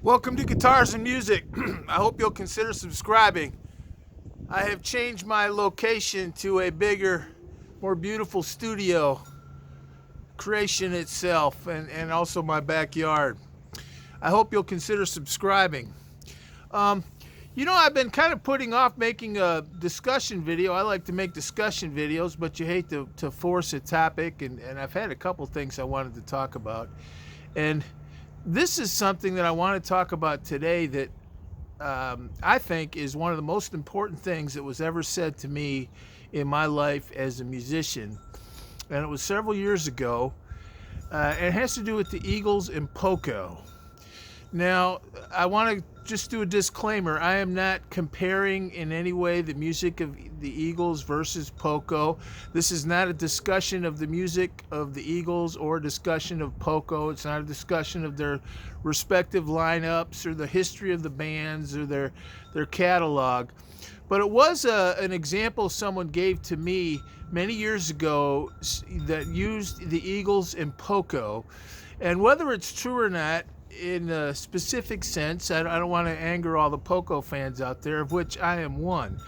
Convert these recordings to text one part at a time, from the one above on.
Welcome to Guitars and Music. I hope you'll consider subscribing. I have changed my location to a bigger, more beautiful studio creation itself and also my backyard. I hope you'll consider subscribing. Um, I've been kind of putting off making a discussion video. I like to make discussion videos, but you hate to force a topic, and I've had a couple things I wanted to talk about. And this is something that I want to talk about today that I think is one of the most important things that was ever said to me in my life as a musician. And it was several years ago. And it has to do with the Eagles and Poco. Now, I want to just do a disclaimer. I am not comparing in any way the music of the Eagles versus Poco. This is not a discussion of the music of the Eagles or a discussion of Poco. It's not a discussion of their respective lineups or the history of the bands or their catalog. But it was an example someone gave to me many years ago that used the Eagles and Poco. And whether it's true or not, in a specific sense, I don't want to anger all the Poco fans out there, of which I am one.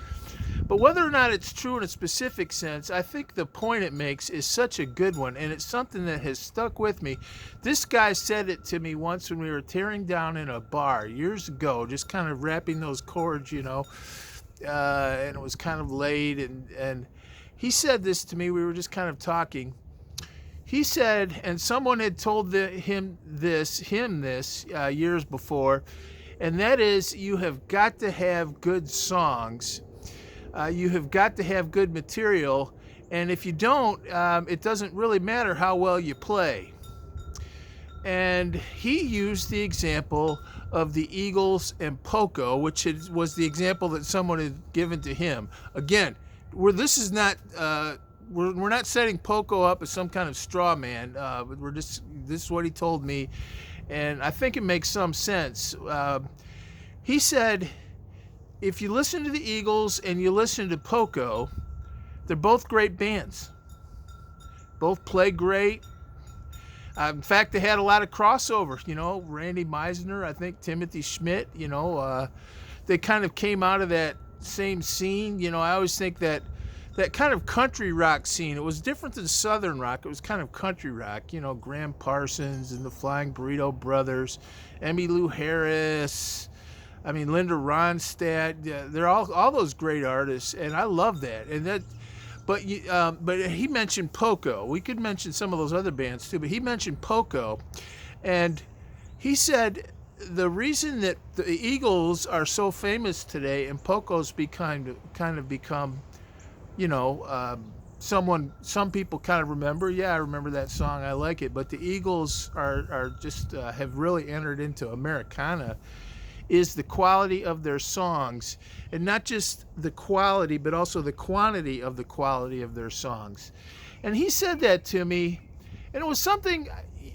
But whether or not it's true in a specific sense, I think the point it makes is such a good one, and it's something that has stuck with me. This guy said it to me once when we were tearing down in a bar years ago, just kind of wrapping those chords, and it was kind of late, and he said this to me. We were just kind of talking. He said, and someone had told him this years before, and that is, you have got to have good songs. You have got to have good material, and if you don't, it doesn't really matter how well you play. And he used the example of the Eagles and Poco, which was the example that someone had given to him. Again, this is not. We're not setting Poco up as some kind of straw man. This is what he told me, and I think it makes some sense. He said, if you listen to the Eagles and you listen to Poco, they're both great bands. Both play great. In fact, they had a lot of crossover. Randy Meisner, I think Timothy Schmidt. They kind of came out of that same scene. I always think that kind of country rock scene, it was different than southern rock. It was kind of country rock, Graham Parsons and the Flying Burrito Brothers, Emmylou Harris, Linda Ronstadt. They're all those great artists, and I love that. But he mentioned Poco. We could mention some of those other bands too, but he mentioned Poco, and he said the reason that the Eagles are so famous today and Poco's kind of become some people kind of remember. Yeah, I remember that song. I like it. But the Eagles are just have really entered into Americana. Is the quality of their songs, and not just the quality, but also the quantity of the quality of their songs. And he said that to me, and it was something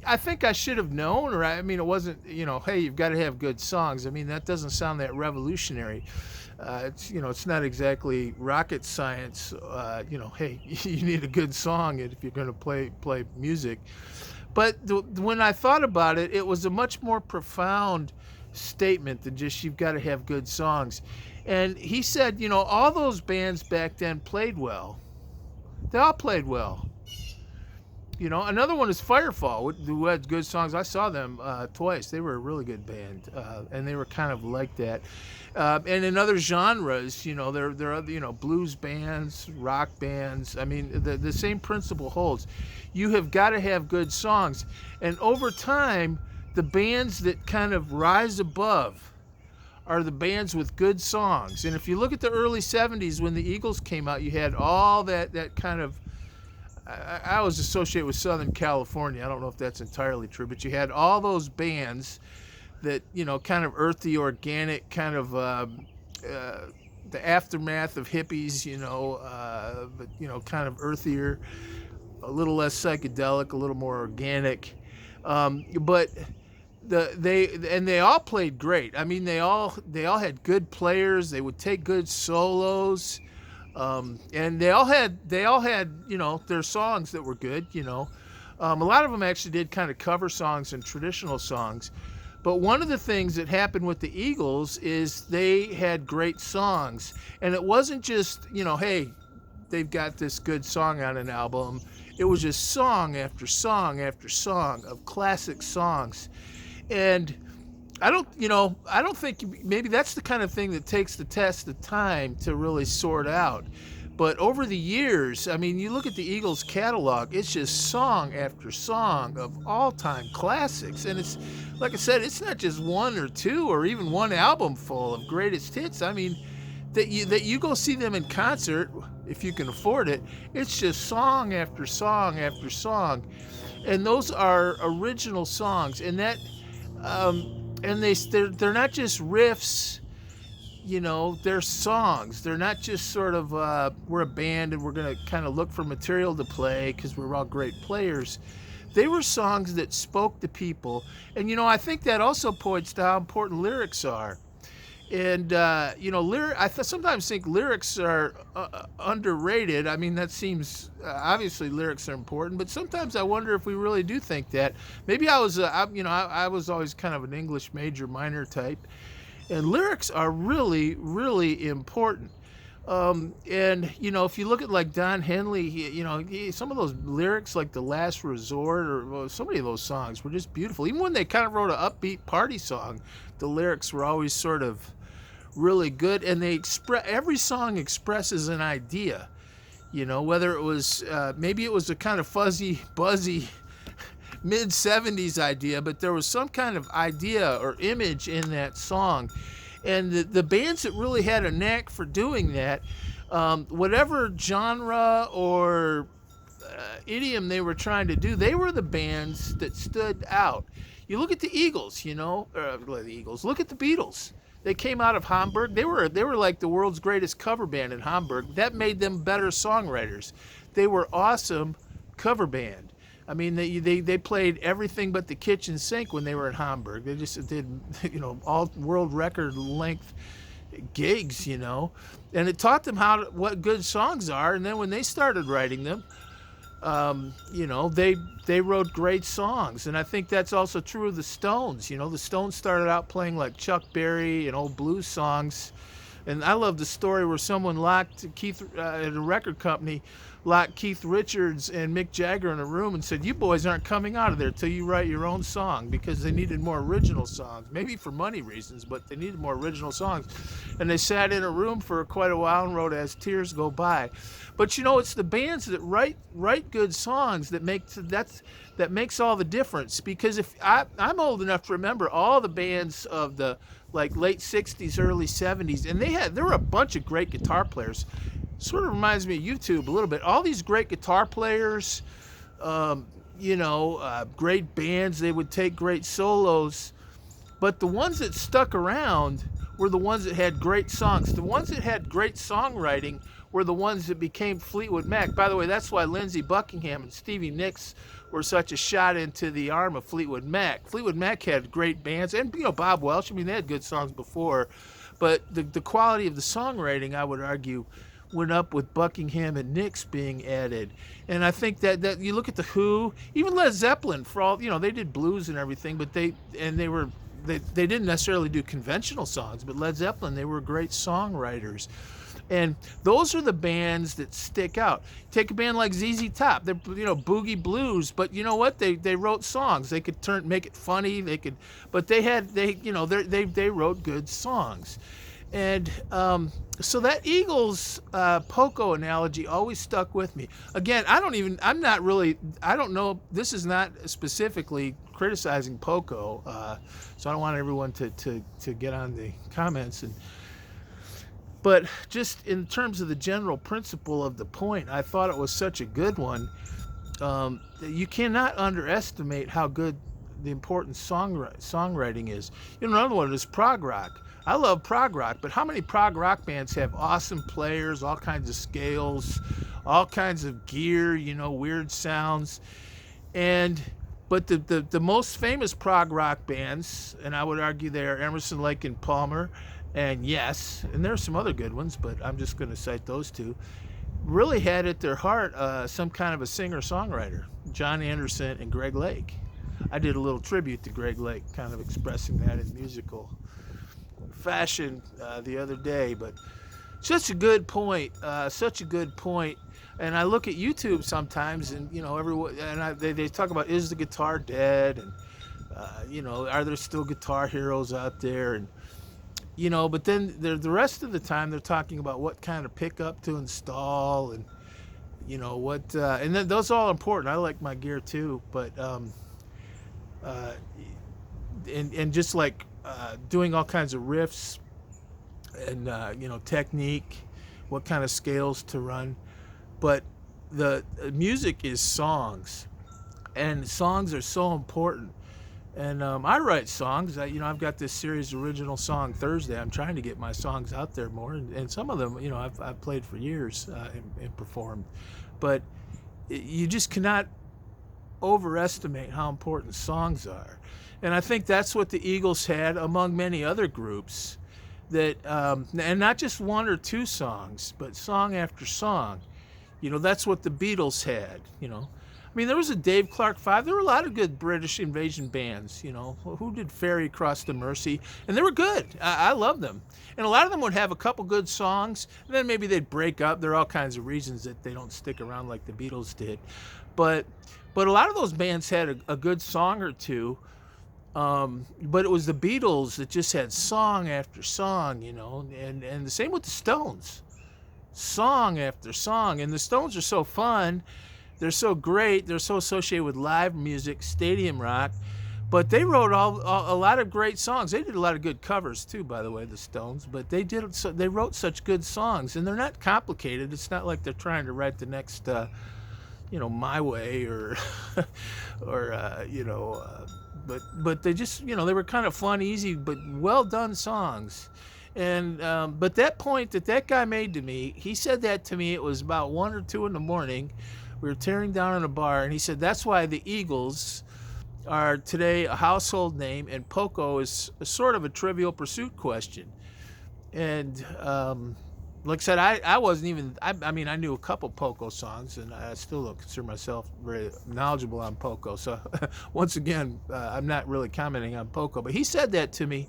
I think I should have known, or it wasn't, hey, you've got to have good songs. That doesn't sound that revolutionary. It's not exactly rocket science. Hey, you need a good song if you're going to play music. But when I thought about it, it was a much more profound statement than just you've got to have good songs. And he said, all those bands back then played well. They all played well. Another one is Firefall, who had good songs. I saw them twice. They were a really good band, and they were kind of like that. And in other genres, there are blues bands, rock bands. The same principle holds. You have got to have good songs, and over time, the bands that kind of rise above are the bands with good songs. And if you look at the early '70s when the Eagles came out, you had all that kind of. I was associated with Southern California. I don't know if that's entirely true, but you had all those bands that, kind of earthy, organic, kind of the aftermath of hippies, but, kind of earthier, a little less psychedelic, a little more organic. But they all played great. They all had good players. They would take good solos. And they all had their songs that were good. A lot of them actually did kind of cover songs and traditional songs, But one of the things that happened with the Eagles is they had great songs. And it wasn't just, hey, they've got this good song on an album. It was just song after song after song of classic songs. And I don't think maybe that's the kind of thing that takes the test of time to really sort out. But over the years, I mean, you look at the Eagles catalog, it's just song after song of all-time classics. And it's, like I said, it's not just one or two or even one album full of greatest hits. I mean, that you go see them in concert, if you can afford it, it's just song after song after song. And those are original songs. And that, and they're not just riffs. They're songs. They're not just sort of, we're a band and we're going to kind of look for material to play because we're all great players. They were songs that spoke to people. And, I think that also points to how important lyrics are. And, I sometimes think lyrics are underrated. I mean, that seems, obviously lyrics are important, but sometimes I wonder if we really do think that. Maybe I was always kind of an English major minor type. And lyrics are really, really important. And, if you look at like Don Henley, some of those lyrics like The Last Resort or so many of those songs were just beautiful. Even when they kind of wrote an upbeat party song, the lyrics were always sort of really good. And every song expresses an idea, whether it was, maybe it was a kind of fuzzy, buzzy, mid-70s idea, but there was some kind of idea or image in that song. And the bands that really had a knack for doing that, whatever genre or idiom they were trying to do, they were the bands that stood out. You look at the Eagles, look at the Beatles. They came out of Hamburg. They were like the world's greatest cover band in Hamburg. That made them better songwriters. They were awesome cover band. I mean, they played everything but the kitchen sink when they were in Hamburg. They just did, all world record length gigs, and it taught them what good songs are. And then when they started writing them, they wrote great songs. And I think that's also true of the Stones. The Stones started out playing like Chuck Berry and old blues songs. And I love the story where someone locked Keith at a record company, locked Keith Richards and Mick Jagger in a room and said, "You boys aren't coming out of there till you write your own song," because they needed more original songs, maybe for money reasons, but they needed more original songs. And they sat in a room for quite a while and wrote As Tears Go By. But it's the bands that write good songs that makes all the difference. Because if I'm old enough to remember all the bands of the late 60s, early 70s, and there were a bunch of great guitar players. Sort of reminds me of YouTube a little bit. All these great guitar players, great bands, they would take great solos. But the ones that stuck around were the ones that had great songs. The ones that had great songwriting were the ones that became Fleetwood Mac. By the way, that's why Lindsey Buckingham and Stevie Nicks were such a shot into the arm of Fleetwood Mac. Fleetwood Mac had great bands, and Bob Welch. I mean, they had good songs before, but the quality of the songwriting, I would argue, went up with Buckingham and Nicks being added. And I think that you look at the Who, even Led Zeppelin, for all they did blues and everything, but they didn't necessarily do conventional songs. But Led Zeppelin, they were great songwriters. And those are the bands that stick out. Take a band like ZZ Top. They're boogie blues, but you know what? They wrote songs. They could make it funny. But they wrote good songs. And so that Eagles Poco analogy always stuck with me. Again, I don't know. This is not specifically criticizing Poco, so I don't want everyone to get on the comments. But just in terms of the general principle of the point, I thought it was such a good one. You cannot underestimate how good the important songwriting is. Another one is prog rock. I love prog rock, but how many prog rock bands have awesome players, all kinds of scales, all kinds of gear, weird sounds, but the most famous prog rock bands, and I would argue they are Emerson, Lake and Palmer, and Yes, and there are some other good ones, but I'm just going to cite those two, really had at their heart some kind of a singer-songwriter, John Anderson and Greg Lake. I did a little tribute to Greg Lake, kind of expressing that in musical fashion the other day. But such a good point, such a good point. And I look at YouTube sometimes, and everyone, and they talk about, is the guitar dead, and are there still guitar heroes out there, and but then the rest of the time they're talking about what kind of pickup to install, and what, and then those are all important. I like my gear too, but and just like doing all kinds of riffs and technique, what kind of scales to run. But the music is songs, and songs are so important. And I write songs. I've got this series, Original Song Thursday. I'm trying to get my songs out there more, and some of them, I've played for years and performed. But you just cannot overestimate how important songs are. And I think that's what the Eagles had, among many other groups, that and not just one or two songs, but song after song. That's what the Beatles had. I mean, there was a Dave Clark Five. There were a lot of good British invasion bands. Who did Ferry Across the Mersey? And they were good. I loved them. And a lot of them would have a couple good songs, and then maybe they'd break up. There are all kinds of reasons that they don't stick around like the Beatles did. But a lot of those bands had a good song or two. But it was the Beatles that just had song after song, and the same with the Stones. Song after song. And the Stones are so fun. They're so great. They're so associated with live music, stadium rock. But they wrote a lot of great songs. They did a lot of good covers too, by the way, the Stones. But they wrote such good songs, and they're not complicated. It's not like they're trying to write the next, My Way or, but they just, they were kind of fun, easy, but well done songs. And but that point that guy made to me, he said that to me. It was about 1 or 2 in the morning. We were tearing down in a bar, and he said that's why the Eagles are today a household name, and Poco is a sort of a Trivial Pursuit question. And like I said, I wasn't even, I mean, I knew a couple Poco songs, and I still don't consider myself very knowledgeable on Poco. So once again, I'm not really commenting on Poco. But he said that to me,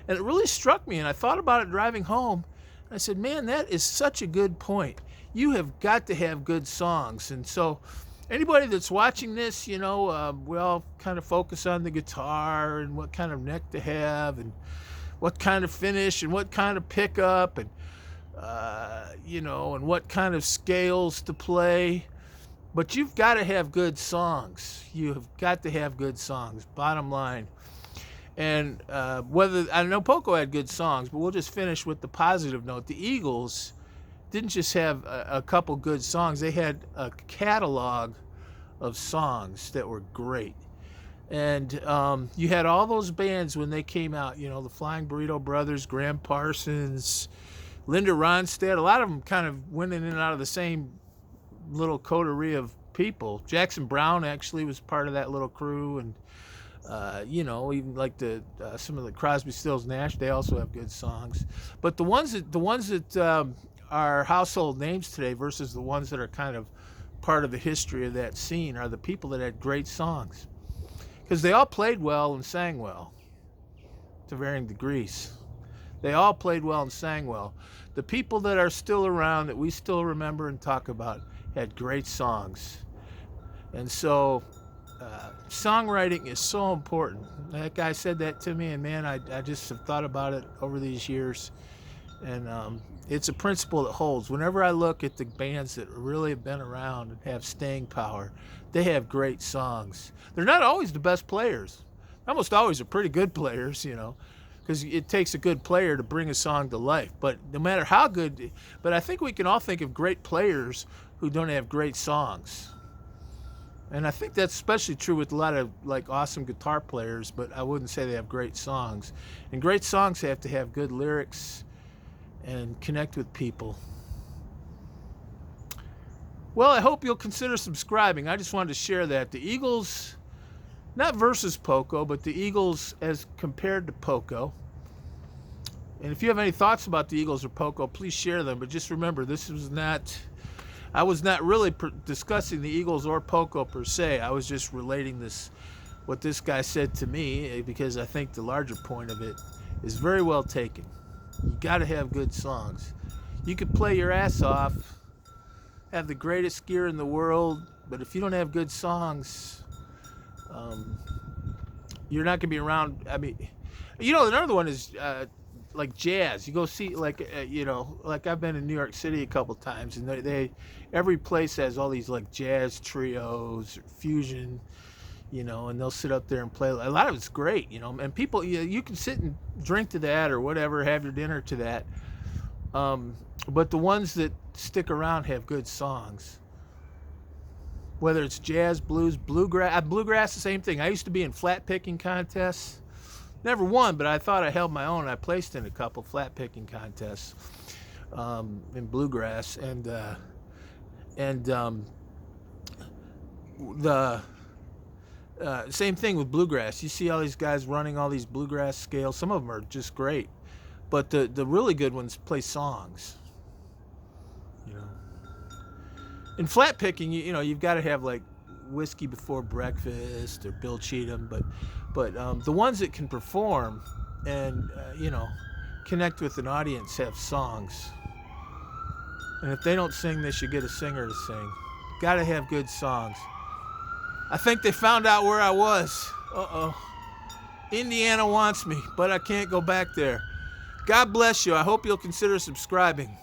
and it really struck me, and I thought about it driving home. I said, man, that is such a good point. You have got to have good songs. And so anybody that's watching this, we all kind of focus on the guitar and what kind of neck to have and what kind of finish and what kind of pickup and, and what kind of scales to play. But you've got to have good songs. You have got to have good songs, bottom line. And whether, I know Poco had good songs, but we'll just finish with the positive note. The Eagles didn't just have a couple good songs. They had a catalog of songs that were great. And you had all those bands when they came out, the Flying Burrito Brothers, Graham Parsons, Linda Ronstadt. A lot of them kind of went in and out of the same little coterie of people. Jackson Browne actually was part of that little crew. And even like some of the Crosby, Stills, Nash, they also have good songs. But the ones that are household names today versus the ones that are kind of part of the history of that scene are the people that had great songs, because they all played well and sang well to varying degrees. They all played well and sang well. The people that are still around that we still remember and talk about had great songs. And so songwriting is so important. That guy said that to me, and man, I just have thought about it over these years. And it's a principle that holds. Whenever I look at the bands that really have been around and have staying power, they have great songs. They're not always the best players. Almost always are pretty good players, because it takes a good player to bring a song to life. But no matter how good, but I think we can all think of great players who don't have great songs. And I think that's especially true with a lot of awesome guitar players, but I wouldn't say they have great songs. And great songs have to have good lyrics and connect with people. Well, I hope you'll consider subscribing. I just wanted to share that. The Eagles, not versus Poco, but the Eagles as compared to Poco. And if you have any thoughts about the Eagles or Poco, please share them. But just remember, I was not really discussing the Eagles or Poco per se. I was just relating this what this guy said to me, because I think the larger point of it is very well taken. You got to have good songs. You could play your ass off, have the greatest gear in the world, but if you don't have good songs, you're not gonna be around. I mean, another one is like jazz. You go see, like like I've been in New York City a couple times, and they every place has all these like jazz trios or fusion, and they'll sit up there and play. A lot of it's great, and people, you can sit and drink to that or whatever, have your dinner to that. But the ones that stick around have good songs. Whether it's jazz, blues, bluegrass, the same thing. I used to be in flat picking contests. Never won, but I thought I held my own. I placed in a couple flat picking contests in bluegrass, and the same thing with bluegrass. You see all these guys running all these bluegrass scales. Some of them are just great, but the really good ones play songs. In flat picking, you've got to have like Whiskey Before Breakfast or Bill Cheatham, but the ones that can perform and connect with an audience have songs. And if they don't sing, they should get a singer to sing. Got to have good songs. I think they found out where I was. Indiana wants me, but I can't go back there. God bless you. I hope you'll consider subscribing.